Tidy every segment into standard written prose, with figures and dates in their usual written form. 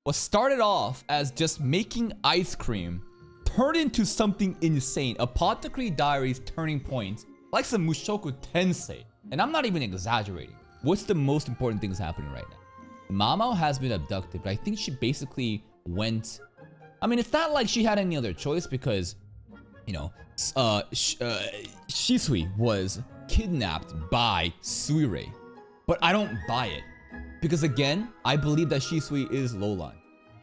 what started off as just making ice cream turned into something insane. Apothecary Diaries turning point, like some Mushoku Tensei. And I'm not even exaggerating. What's the most important thing that's happening right now? Mamao has been abducted, but I think she basically went... I mean, it's not like she had any other choice because, you know, Shisui was kidnapped by Suirei. But I don't buy it. Because again, I believe that Shisui is LOULAN.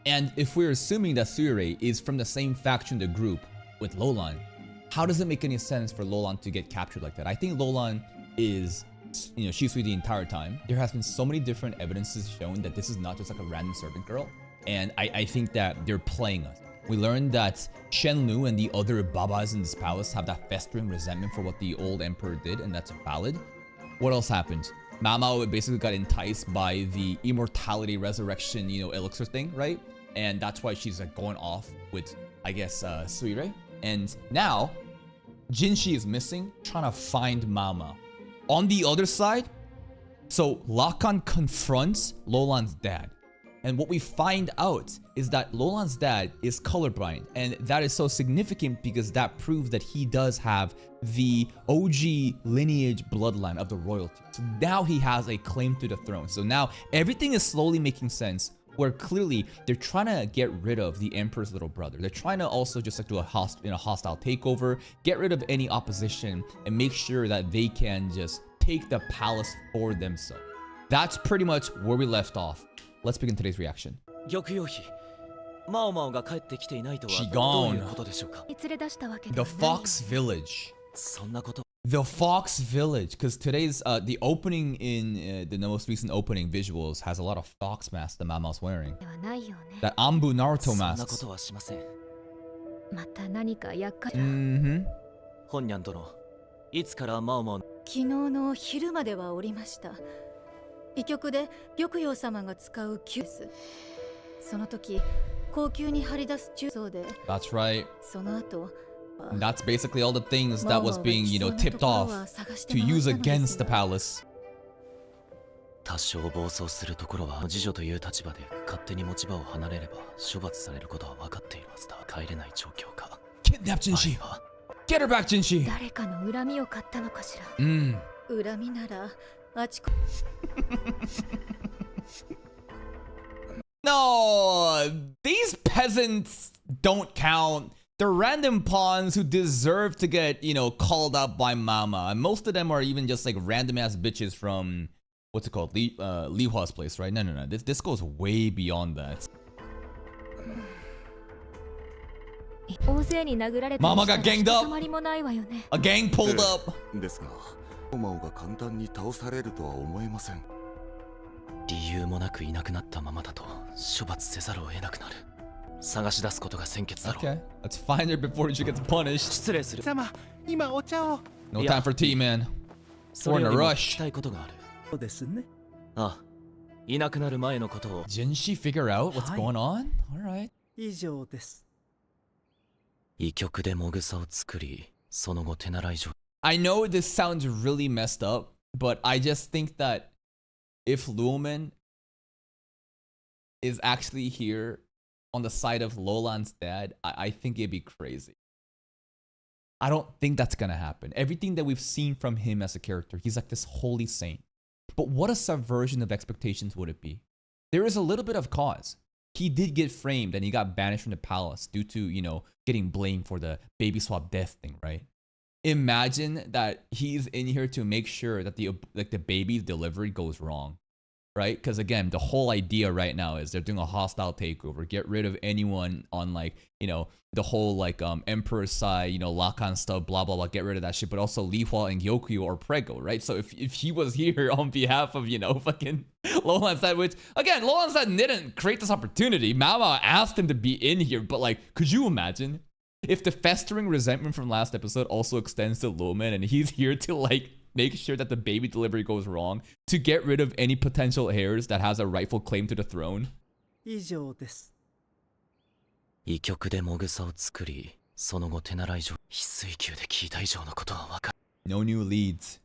And if we're assuming that Suirei is from the same faction, the group, with LOULAN, how does it make any sense for LOULAN to get captured like that? I think LOULAN is, you know, Shisui the entire time. There has been so many different evidences showing that this is not just like a random servant girl. And I think that they're playing us. We learned that Shenlu and the other babas in this palace have that festering resentment for what the old emperor did, and that's valid. What else happened? Mamao basically got enticed by the immortality resurrection, you know, elixir thing, right? And that's why she's like going off with, I guess, Suirei. And now, Jinshi is missing, trying to find Mama. On the other side, so Lakan confronts LOULAN's dad. And what we find out is that LOULAN's dad is colorblind. And that is so significant because that proves that he does have the OG lineage bloodline of the royalty. So now he has a claim to the throne. So now everything is slowly making sense, where clearly they're trying to get rid of the emperor's little brother. They're trying to also just like do a hostile takeover, get rid of any opposition, and make sure that they can just take the palace for themselves. That's pretty much where we left off. Let's begin today's reaction. She gone. The Fox Village. The Fox Village, because today's the opening in the most recent opening visuals has a lot of fox masks that Mama's wearing. That Anbu Naruto mask. That's right. And that's basically all the things that was being, you know, tipped off to use against the palace. Kidnap Jinshi! Get her back, Jinshi! No! These peasants don't count. They're random pawns who deserve to get, you know, called up by Mama. And most of them are even just like random ass bitches from, what's it called? Li Hua's place, right? No. This goes way beyond that. Mama got ganged up. A gang pulled up. Okay, let's find her before she gets punished. No time for tea, man. We're in a rush. Didn't she figure out what's going on? Alright. I know this sounds really messed up, but I just think that if LOULAN is actually here on the side of LOULAN's dad, I think it'd be crazy. I don't think that's gonna happen. Everything that we've seen from him as a character, he's like this holy saint. But what a subversion of expectations would it be? There is a little bit of cause. He did get framed and he got banished from the palace due to, you know, getting blamed for the baby swap death thing, right? Imagine that he's in here to make sure that the baby's delivery goes wrong. Right? Because again, the whole idea right now is they're doing a hostile takeover, get rid of anyone on like, you know, the whole like emperor's side, you know, Lakan stuff, blah blah blah, get rid of that shit. But also Li Hua and Gyokyo are prego, right? So if he was here on behalf of, you know, fucking LOULAN's side, which again, LOULAN's side didn't create this opportunity. Mama asked him to be in here, but like, could you imagine if the festering resentment from last episode also extends to LOULAN and he's here to like make sure that the baby delivery goes wrong to get rid of any potential heirs that has a rightful claim to the throne? No new leads.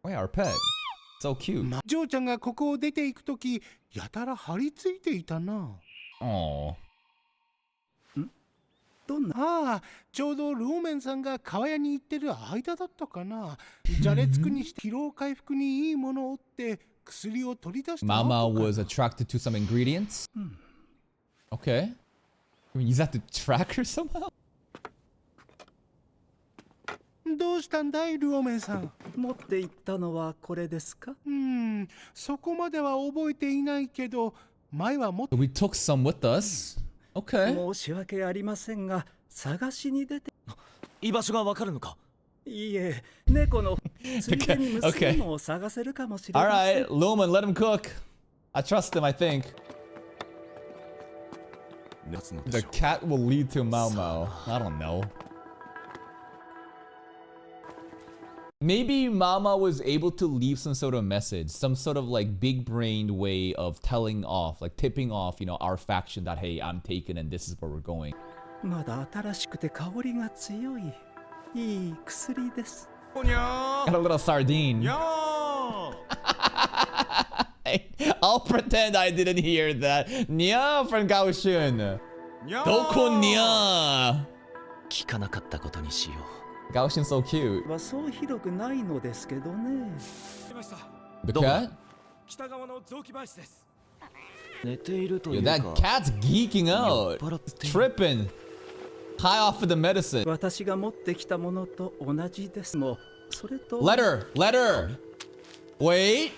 Oh yeah, our pet. So cute. ジョーちゃんがここを出て行くとき、やたら張り付いていたな。Aww. どんなああ、ちょうどローメンさんが川屋に行ってる間だったかな。じゃれつくにして疲労回復にいいものをって薬を取り出した後かな。Mama was attracted to some ingredients. Okay. I mean, use that to track her somehow? どうしたんだい、ルオメンさん。持って行ったのはこれですか？そこまでは覚えていないけど、前はもっと。 So we took some with us. Okay. 申し訳ありませんが、探しに出て。居場所がわかるのか？いいえ、猫のついでに娘も探せるかもしれません。Alright, Lumen, let him cook. I trust him, I think. The cat will lead to Mao Mao. I don't know. Maybe Mama was able to leave some sort of message, some sort of like big-brained way of telling off, like tipping off, you know, our faction that, hey, I'm taken and this is where we're going. まだ新しくて香りが強い、いい薬です。Got a little sardine. I'll pretend I didn't hear that. Nya from Gaoshun. Doko nya. 聞かなかったことにしよう。Gaoshin's so cute. はそう広くないのですけどね。The cat? 北側の雑木林です。寝ていると Yo, いうか。 that cat's geeking out. Tripping. High off of the medicine. 私が持ってきたものと同じですもん。それと。Letter. Wait.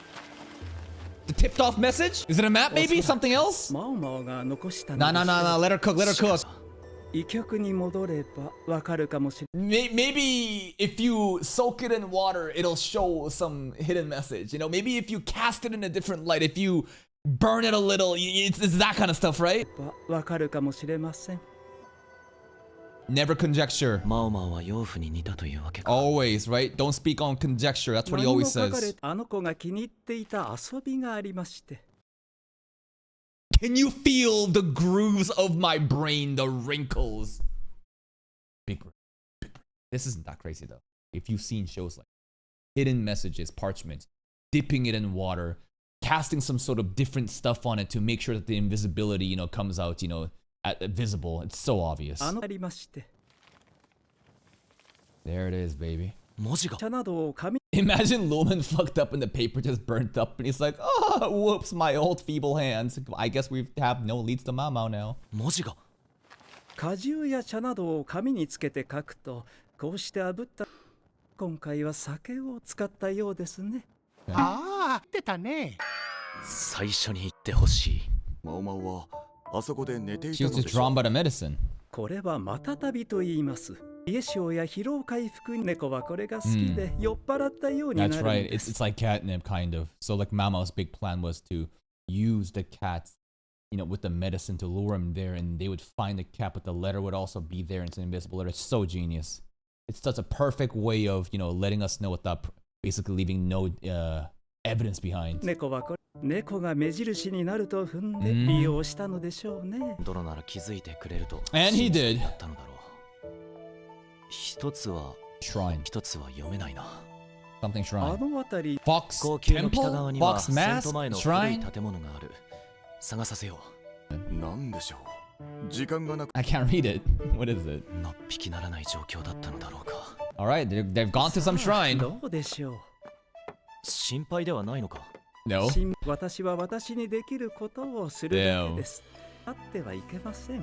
The tipped off message? Is it a map maybe? Something else? マオマオが残したの。Nah. Let her cook. 医局に戻ればわかるかもしれない。Maybe if you soak it in water, it'll show some hidden message. You know, maybe if you cast it in a different light, if you burn it a little, it's that kind of stuff, right? わかるかもしれません。Never conjecture. マオマオは養父に似たというわけか。 Always, right? Don't speak on conjecture. That's what he always 何も書か says. れあの子が気に入っていた遊びがありまして。Can you feel the grooves of my brain, the wrinkles? Big brain. This isn't that crazy though. If you've seen shows like hidden messages, parchments, dipping it in water, casting some sort of different stuff on it to make sure that the invisibility, you know, comes out, you know, visible. It's so obvious. ありまして。 There it is, baby. 文字が。茶などを紙 Imagine Lumen fucked up and the paper just burnt up and he's like, oh, whoops, my old feeble hands. I guess we have no leads to Mao Mao now. 文字が。果汁や茶などを紙につけて書くと、こうして炙った。今回は酒を使ったようですね。ああ、出たね。最初に言ってほしい。マオマオはあそこで寝てい She た was の just でしょ drawn by the medicine. これはまたたびと言います。冷え性や疲労回復、猫はこれが好きで、酔っ払ったようになる That's ん right. です It's like catnip, kind of. So like Mama's big plan was to use the cats, you know, with the medicine to lure him there, and they would find the cat, but the letter would also be there, and it's an invisible letter. It's so genius. It's such a perfect way of, you know, letting us know without basically leaving no evidence behind. 猫が目印になると踏んで利用したのでしょうね。ドロなら気づいてくれると。 And he did. やったのだろう。一つは Shrine. 一つは読めないな。 Something あ shrine. の辺り、 Fox 高級の北側 temple? には Fox 戦闘 mask? 前の古い Shrine? 建物がある。探させよなんでしょう。時間がなく I can't read it. What is it? う。のっぴきならない状況だったのだろうか。 Alright, they've gone to some shrine. どうでしょう。心配ではないのか。 No. 私は私にできることをするだけです。あってはいけません。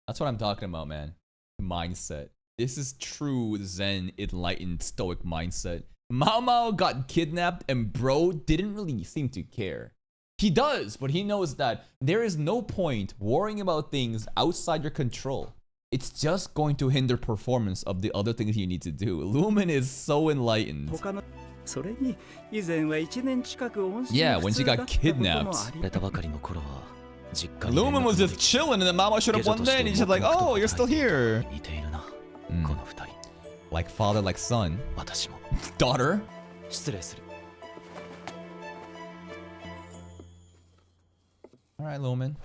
That's what I'm talking about, man. Mindset. This is true Zen, enlightened, stoic mindset. Mao Mao got kidnapped and bro didn't really seem to care. He does, but he knows that there is no point worrying about things outside your control. It's just going to hinder performance of the other things you need to do. Lumen is so enlightened. 他のそれに以前は1年近く音信 Yeah, 不 when 通 she だ got ったことも kidnapped. あり出たばかりの頃は実家に Lumen was just chilling and then Mama showed up one day and he's just like, oh, you're still here. 似ているな。この二人。 Like father, like son. 私も。 Daughter. 失礼する。 Alright, Lumen.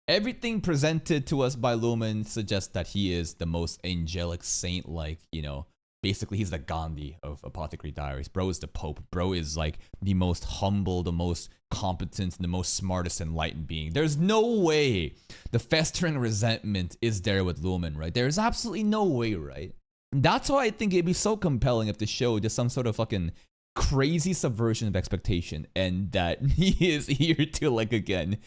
Everything presented to us by Lumen suggests that he is the most angelic saint-like, you know, basically he's the Gandhi of Apothecary Diaries. Bro is the Pope. Bro is like the most humble, the most competent, the most smartest enlightened being. There's no way the festering resentment is there with LOULAN, right? There's absolutely no way, right? And that's why I think it'd be so compelling if the show did some sort of fucking crazy subversion of expectation, and that he is here to, like, again,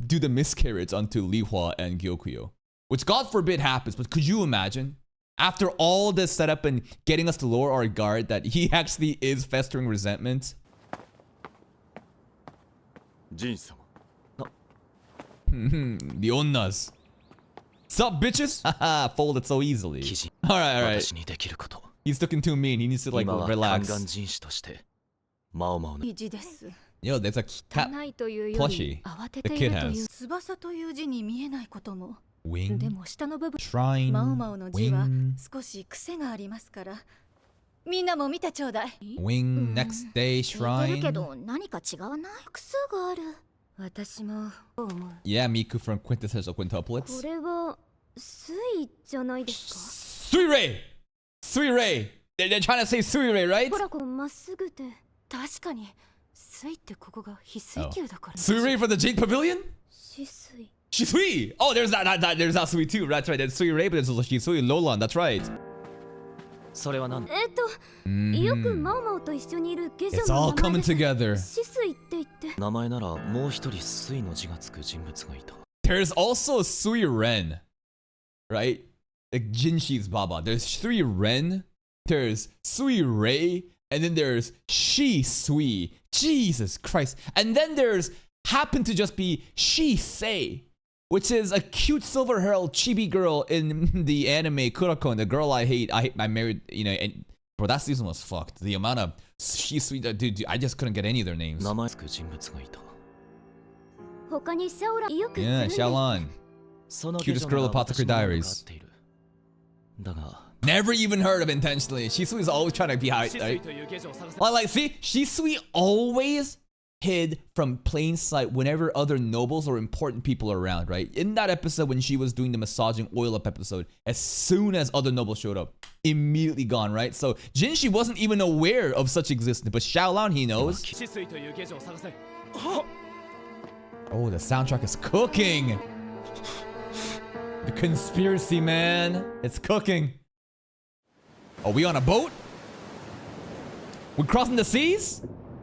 do the miscarriage onto Lihua and Gyokuyo. Which, God forbid, happens, but could you imagine? After all this setup and getting us to lower our guard, that he actually is festering resentment? ジン様 The onnas. What's up, bitches? Haha, folded so easily. Alright, alright. 私にできること He's looking too mean. He needs to, like, 今は relax. 宦官人士としてマオマオの 意地です。 Yo, there's a cat ないというよ plushie り慌て the てい kid るという has. 翼という字に見えないことも。で Wing, も下の部分 shrine, マオマオの字は wing, 少し癖がありますから。みんなも見てちょうだい。 wing, next day, 似てる shrine. けど何か違わない癖がある。私も思う。 Yeah, Miku from Quintessential こ Quintuplets. れは水じゃないですか。 Suirei! Suirei! They're trying to say Suirei, right? ほらこうまっすぐで。確かに水ってここが翡翠球だから。 Suirei for the Jade Pavilion? 止水。 Shisui! Oh, there's there's that Sui too. That's right. There's Suirei, but there's also Shisui, LOULAN. That's right. それは何よくマオマオと一緒にいる下女 It's all の名前 coming です。 together. 止水って言って。名前ならもう一人水の字がつく人物がいた There's also Suiren, right? Like Jinshi's Baba. There's Suiren, there's Suirei, and then there's Shisui. Jesus Christ. And then there's happen to just be Shisei, which is a cute silver-haired chibi girl in the anime Kuroko, the girl I hate. I married, you know, and bro, that season was fucked. The amount of Shisui, dude, I just couldn't get any of their names. 名前つく人物がいた他にシャオラよくするん Yeah, です Xiaolan. その Cutest girl Apothecary Diaries. だが Never even heard of intentionally. Shisui's always trying to be high, 止水 right? という下女を探せ Like, see, Shisui always hid from plain sight whenever other nobles or important people are around, right? In that episode when she was doing the massaging oil up episode, as soon as other nobles showed up, immediately gone, right? So Jinshi wasn't even aware of such existence, but Xiaolan, he knows. 止水という下女を探せ Oh, the soundtrack is cooking. The conspiracy, man. It's cooking. Are we on a boat? We crossing the seas?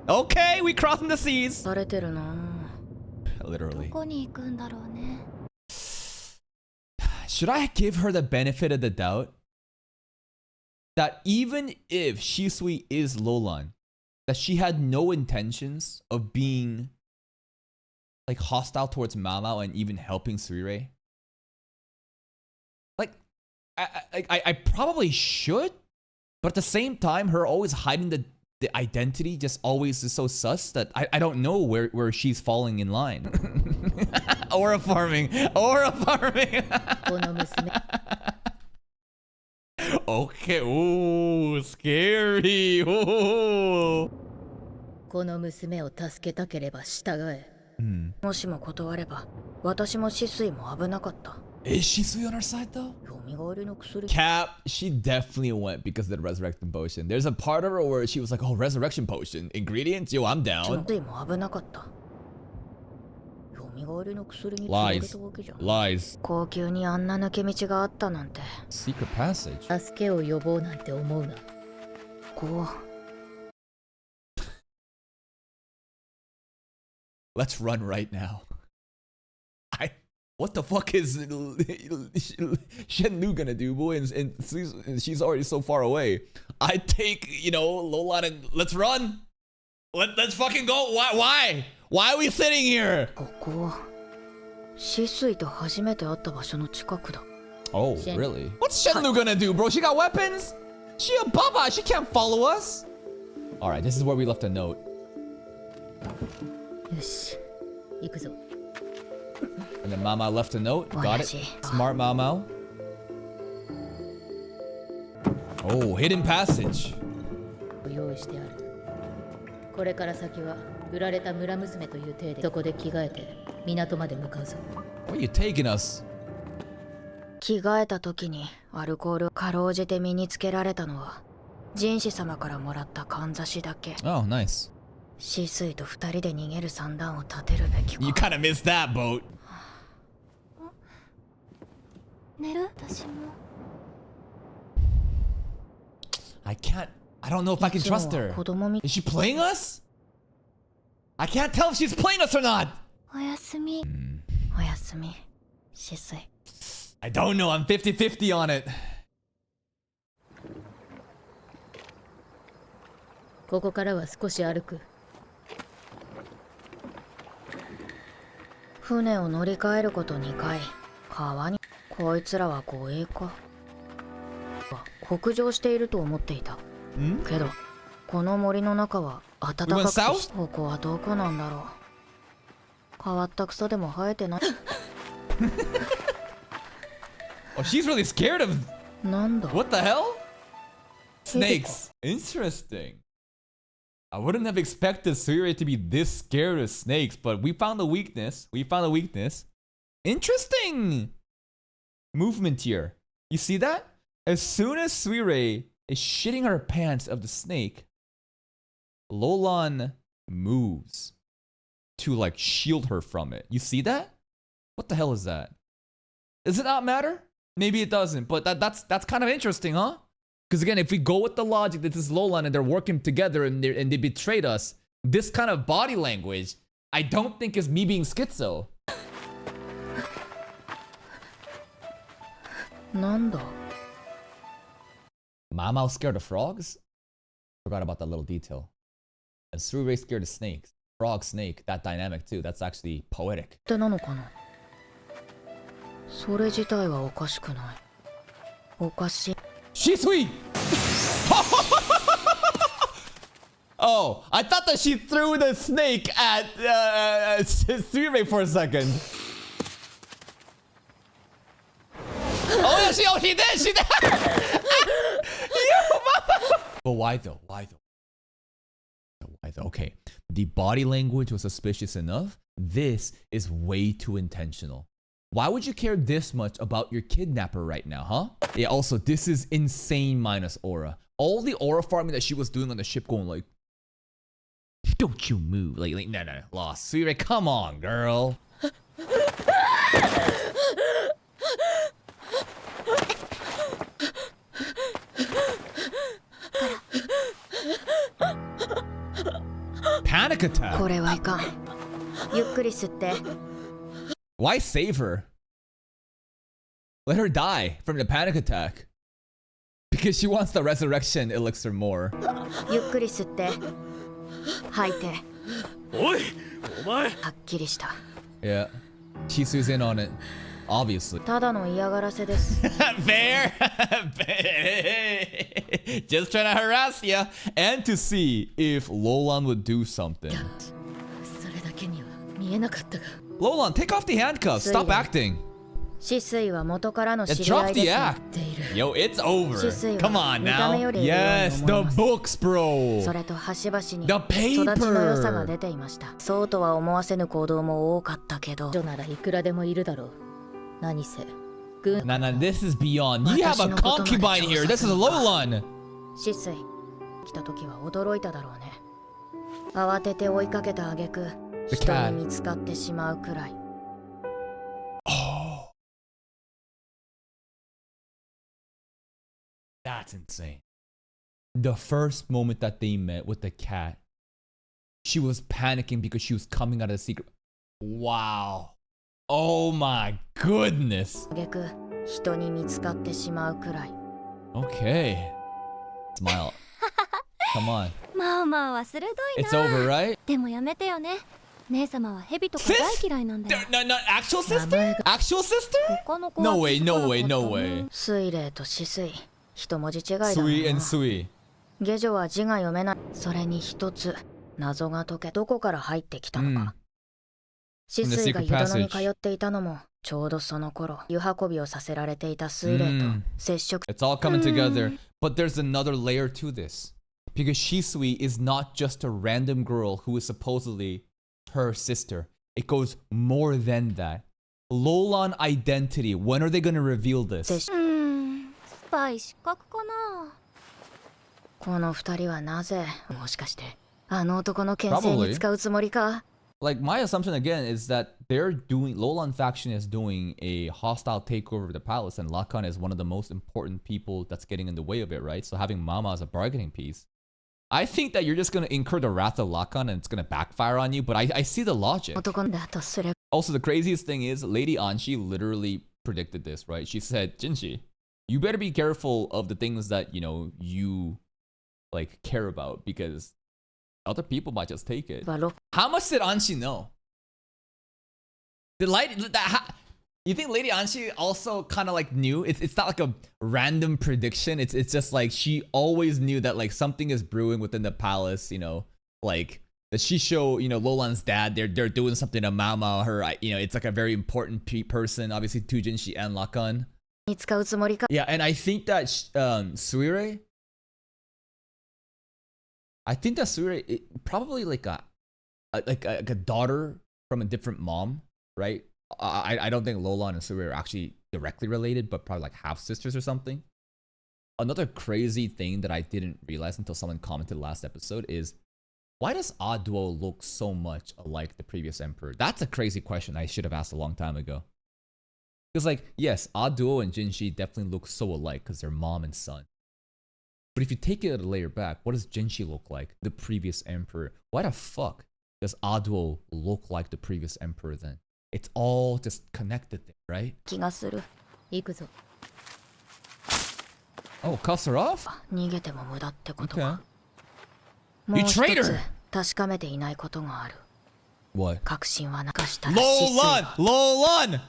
Okay, we crossing the seas. されてるな。 Literally. どこに行くんだろうね。 Should I give her the benefit of the doubt? That even if Shisui is LOULAN, that she had no intentions of being like hostile towards Mao and even helping Suirei? Like, I probably should, but at the same time, her always hiding the identity just always is so sus that I don't know where she's falling in line. Aura farming. Aura farming. この娘。 Okay. Ooh, scary. Ooh. この娘を助けたければ従え。もしも断れば、私も止水も危なかった。 Is Shisui on our side though? 蘇りの薬。 Cap, she definitely went because of the resurrection potion. There's a part of her where she was like, oh, resurrection potion. Ingredients? Yo, I'm down. 止水も危なかった。蘇りの薬に繋げたわけじゃん。 Lies. 高級にあんな抜け道があったなんて。 Secret passage. 助けを呼ぼうなんて思うな。こう。 Let's run right now. What the fuck is Shenlu gonna do, boy? And she's already so far away. I take, you know, LOULAN and let's run. Let's fucking go. Why? Why are we sitting here? ここ止水と初めて会った場所の近くだ。 Oh, really? What's Shenlu gonna do, bro? She got weapons? She a baba. She can't follow us. All right, this is where we left a note. よし、行くぞ。 And then Mao left a note. Got it. Smart Mao. Oh, hidden passage. 用意してある。これから先は売られた村娘という体でそこで着替えて港まで向かうぞ。 Where are you taking us? 着替えた時にアルコールをかろうじて身につけられたのは人士様からもらったかんざしだけ。 Oh, nice. シスイと二人で逃げる算段を立てるべきか。 You kind of missed that boat. 寝る？私も。I can't. I don't know if I can trust her. 子供み Is she playing us? I can't tell if she's playing us or not. おやすみ。おやすみシスイ。 I don't know. I'm 50-50 on it. ここからは少し歩く。船を乗り換えること2回。川に。こいつらは護衛か。北上していると思っていた。けどこの森の中は暖かくて、ここはどこなんだろう。変わった草でも生えてない。 Oh, she's really scared of. なんだ。 What the hell? Snakes. Interesting. I wouldn't have expected Suirei to be this scared of snakes, but we found a weakness. Interesting movement here. You see that? As soon as Suirei is shitting her pants of the snake, LOULAN moves to like shield her from it. You see that? What the hell is that? Does it not matter? Maybe it doesn't, but that's kind of interesting, huh? Because again, if we go with the logic that this is LOULAN and they're working together and they betrayed us, this kind of body language, I don't think is me being schizo. なんだ。 Mamao scared of frogs? Forgot about that little detail. And Suirei scared of snakes. Frog, snake, that dynamic too. That's actually poetic. ってなのかな。それ自体はおかしくない。おかしい。 Shisui! Oh, I thought that she threw the snake at Suirei for a second. Oh yeah, she did! She did! But why though? Why though? Okay, the body language was suspicious enough. This is way too intentional. Why would you care this much about your kidnapper right now, huh? Yeah, also, this is insane minus aura. All the aura farming that she was doing on the ship going like, don't you move. Like no, lost. Suirei, come on, girl. Panic attack. これはいかん。ゆっくり吸って。 Why save her? Let her die from the panic attack. Because she wants the resurrection elixir more. ゆっくり吸って。吐いて。おい、お前。はっきりした。 Yeah. Shisui's in on it. Obviously. ただの嫌がらせです。 Fair. Just trying to harass you. And to see if LOULAN would do something. それだけには見えなかったが。 LOULAN, take off the handcuffs. Stop acting. シスイは元からの Yeah, 知り合 drop いです the ね act. Yo, it's over. シスイは Come on 見た now. 目より Yes, 上 the に思います books, bro. それと端々に The 育ちの良さが paper. 出ていました。そうとは思わせぬ行動も多かったけど。ならいくらでもいるだろう。何せ。Nah, this is beyond. You have a concubine here. This is LOULAN. シスイ来た時は驚いただろうね。慌てて追いかけた挙句、人に見つかってしまうくらい。 Oh. That's insane. The first moment that they met with the cat, she was panicking because she was coming out of the secret. Wow. Oh my goodness. 挙句、人に見つかってしまうくらい。 Okay. Smile. Come on. まあまあは鋭いな。 It's over, right? でもやめてよね。姉様は蛇とか大嫌いなんだよ。 No, actual sister? Actual sister? 他の子は No way, 気づかなか no った way, ね no way. 水霊とシスイ、一文字違いだな。 Sui and Sui. 下女は字が読めない。それに一つ謎が解け、どこから入ってきたのか。シスイが湯殿に通っていたのもちょうどその頃、湯運びをさせられていた水霊と接触。 It's all coming together. But there's another layer to this. Because Shisui is not just a random girl who is supposedly her sister. It goes more than that. LOULAN identity. When are they gonna reveal this? スパイ失格かな。この二人はなぜ、もしかしてあの男の牽制に使うつもりか。 Like, my assumption again is that LOULAN faction is doing a hostile takeover of the palace, and LOULAN is one of the most important people that's getting in the way of it, right? So having Mama as a bargaining piece, I think that you're just gonna incur the wrath of LOULAN and it's gonna backfire on you, but I see the logic. 男だとすれば Also, the craziest thing is Lady Anshi literally predicted this, right? She said, Jinshi, you better be careful of the things that, you know, you like care about, because other people might just take it. How much did Anshi know? You think Lady Anshi also kind of like knew? It's not like a random prediction. It's just like she always knew that like something is brewing within the palace, you know, like the Shisho, you know, LOULAN's dad, they're doing something to Mama, her, you know, it's like a very important person, obviously to Jinshi and LOULAN. Yeah, and I think that Suire, probably like a daughter from a different mom, right? I don't think LOULAN and Suire are actually directly related, but probably like half sisters or something. Another crazy thing that I didn't realize until someone commented last episode is, why does Duo look so much alike the previous emperor? That's a crazy question I should have asked a long time ago. Because like, yes, Duo and Jinshi definitely look so alike because they're mom and son. But if you take it a layer back, what does Jinshi look like, the previous emperor? Why the fuck does Duo look like the previous emperor then? It's all just connected there, right? Oh, cuffs her off? Okay. You traitor! What? LOULAN! LOULAN!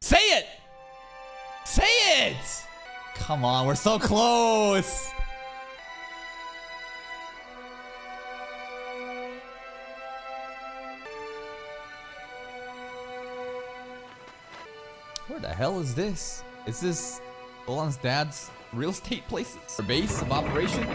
Say it! Say it! Come on, we're so close! Where the hell is this? Is this LOULAN's dad's real estate places? Or base of operation?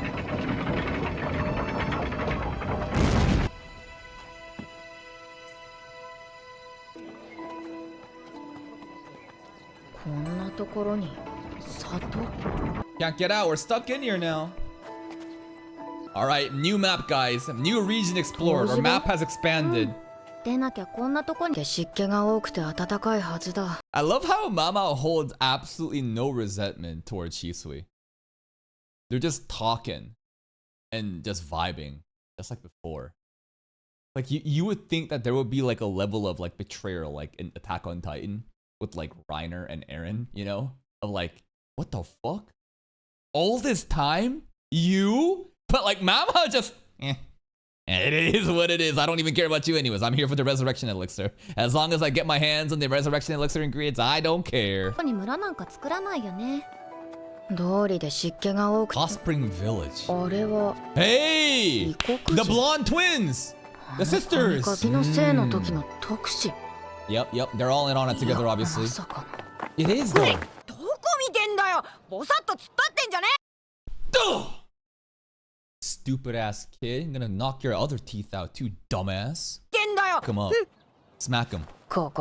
Can't get out, we're stuck in here now. Alright, new map guys. New region explored. Our map has expanded. I love how Mama holds absolutely no resentment towards Shisui. They're just talking and just vibing, just like before. Like you would think that there would be like a level of like betrayal, like in Attack on Titan with like Reiner and Eren, you know, of like, what the fuck? All this time, you? But like Mama just, it is what it is. I don't even care about you anyways. I'm here for the resurrection elixir. As long as I get my hands on the resurrection elixir ingredients, I don't care. Hot Spring Village. Hey! The blonde twins! The sisters! Yep, they're all in on it together, obviously. It is though. Stupid ass kid. I'm gonna knock your other teeth out too, dumbass. Come up. Smack him. Smack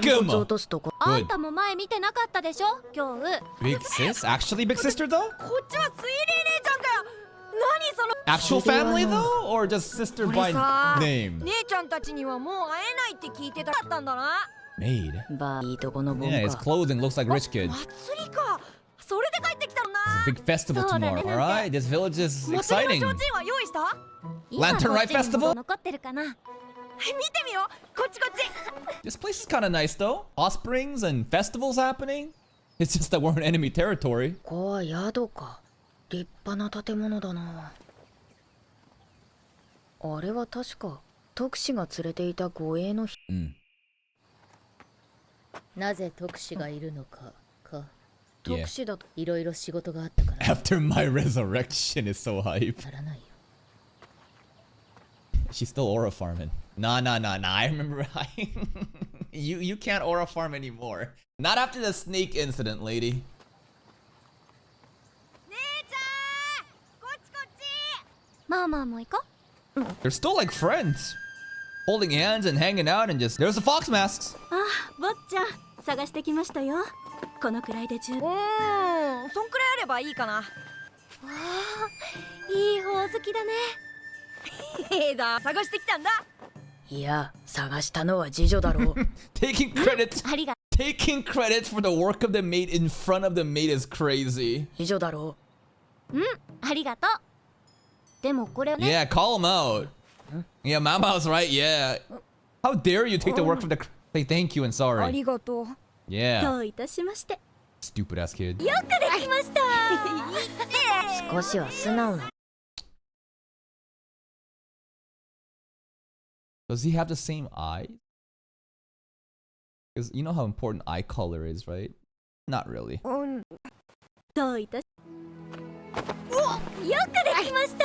him! Good. Big sis? Actually big sister though? Actual family though? Or just sister by name? Maid? Yeah, his clothing looks like rich kid. It's a big festival tomorrow, alright? This village is exciting. Lantern Rite Festival? This place is kind of nice though. Hot springs and festivals happening. It's just that we're in enemy territory. Yeah. After my resurrection is so hype. She's still aura farming. Nah. I remember you can't aura farm anymore. Not after the snake incident, lady. They're still like friends. holding hands and hanging out and just there's the fox masks. あ、坊ちゃん探してきましたよ。このくらいで十分。そんくらいあればいいかな。わあ、いい宝石だね。探してきたんだ。いや、探したのは次女だろう。Taking credit ありが。taking credit for the work of the maid in front of the maid is crazy. 次女だろありがとう。でもこれね。 Yeah, call him out. Yeah, Mama's right. Yeah. How dare you take the work from the say thank you and あ sorry. りがとう。Yeah. どういたしまして。 Stupid ass kid. よくできました。う。少しは素直な。 Does he have the same eyes? Because you know how important eye color is, right? Not really. どういたし。お、よくできました。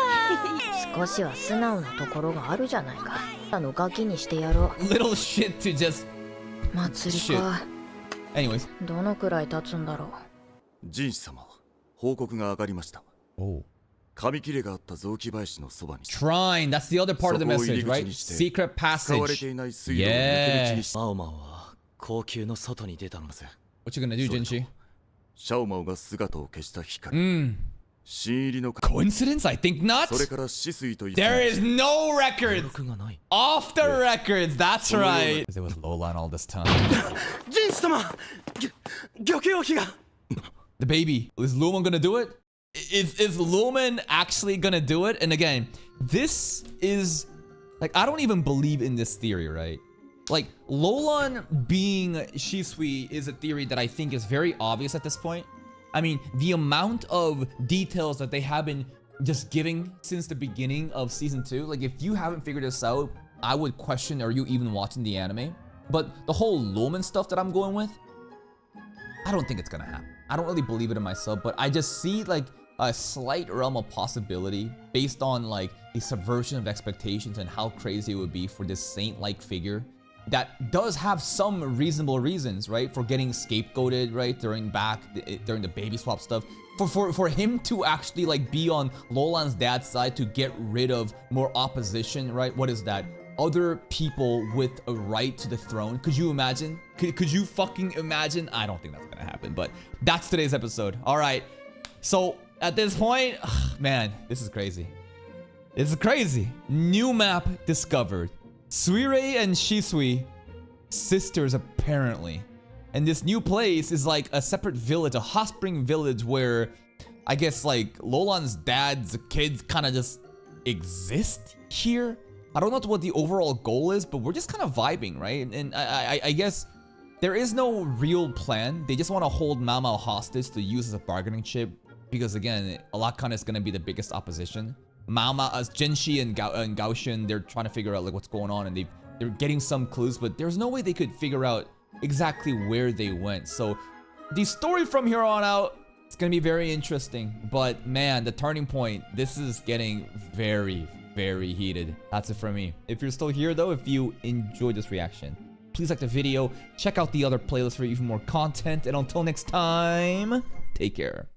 少しは素直なところがあるじゃないか。ガキにしてやろう。 Little shit to just 祭りか。 anyways. どのくらい経つんだろう。人士様、報告が上がりました。 Oh. 紙切れがあった雑木林のそばに Shrine, that's the other part of the message, right? Secret 使われて passage. いない水路を抜け道にしマオマオは後宮の外に出たのです。 What you gonna do, Jinshi? シャオマオが姿を消した日から 新入りの Coincidence? I think not. それから止水という There is no 記 records 録がない。 off the records. That's right. It was LOULAN all this time. ジンス様漁協費が The baby. Is LOULAN gonna do it? Is LOULAN actually gonna do it? And again, this is like I don't even believe in this theory, right? Like LOULAN being Shisui is a theory that I think is very obvious at this point. I mean, the amount of details that they have been just giving since the beginning of season 2, like if you haven't figured this out, I would question, are you even watching the anime? But the whole LOULAN stuff that I'm going with, I don't think it's gonna happen. I don't really believe it in myself, but I just see like a slight realm of possibility based on like the subversion of expectations and how crazy it would be for this saint-like figure that does have some reasonable reasons, right, for getting scapegoated, right, during the baby swap stuff, for him to actually like be on LOULAN's dad's side to get rid of more opposition, right? What is that? Other people with a right to the throne. Could you imagine? Could you fucking imagine? I don't think that's gonna happen, but that's today's episode. All right, so at this point, man, this is crazy. This is crazy. New map discovered. Suirei and Shisui, sisters apparently. And this new place is like a separate village, a hot spring village where I guess like LOULAN's dad's kids kind of just exist here. I don't know what the overall goal is, but we're just kind of vibing, right? And I guess there is no real plan. They just want to hold Mao Mao hostage to use as a bargaining chip. Because again, Alakan is going to be the biggest opposition. Mao Mao, as Jinshi and Gaoshin, they're trying to figure out like what's going on, and they're getting some clues, but there's no way they could figure out exactly where they went. So the story from here on out, it's going to be very interesting. But man, the turning point, this is getting very, very heated. That's it from me. If you're still here though, if you enjoyed this reaction, please like the video, check out the other playlists for even more content, and until next time, take care.